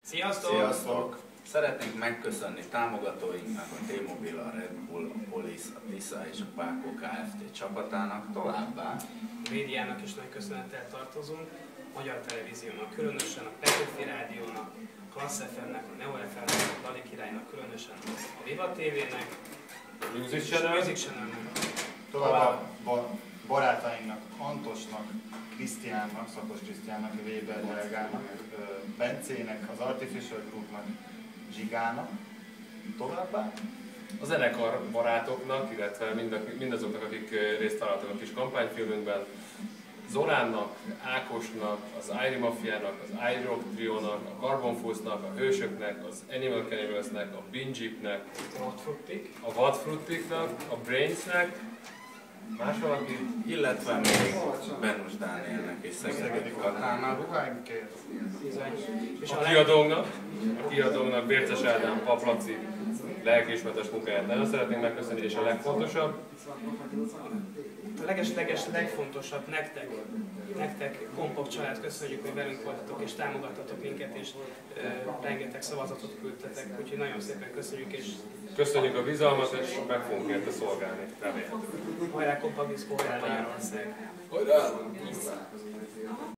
Sziasztok! Sziasztok! Szeretnénk megköszönni támogatóinknak, a T-Mobile, a Red Bull, a Police, a Tisza és a Pákó Kft. Csapatának, továbbá A médiának is nagy köszönettel tartozunk, Magyar Televíziónak, különösen a Petőfi Rádiónak, a Klassz FM-nek, a Neo FM-nek, a Dali Királynak, különösen a Viva TV-nek, a Music Channel-nek, továbbá barátainknak, Antosnak, Krisztiánnak, Szakos Krisztiánnak, Weber Helgának, Bencének, az Artificial Groupnak, Zsigának, továbbá a zenekar barátoknak, illetve mindazoknak, akik részt vállaltak a kis kampányfilmünkben, Zoránnak, Ákosnak, az Airi Mafiának, az Airi Rock Triónak, a Carbon Force-nak, a Hősöknek, az Animal Cannibalsnek, a Binjipnek, a Vadfruttiknak, a Brainsnek, más valaki? illetve még Benus Dánielnek és Szegedi Katának, és A kiadónknak, Bérces Ádám, Paplaci lelkiismeretes munkáját nagyon szeretnénk megköszönni, és a legfontosabb, a legfontosabb nektek kompakt család, köszönjük, hogy velünk voltatok és támogattatok minket, és rengeteg szavazatot küldtetek, úgyhogy nagyon szépen köszönjük, és köszönjük a bizalmat, és meg fogunk érte szolgálni, remélhetőleg. hajrá Kompakt Diszkó, hajrá Magyarország! Hajrá!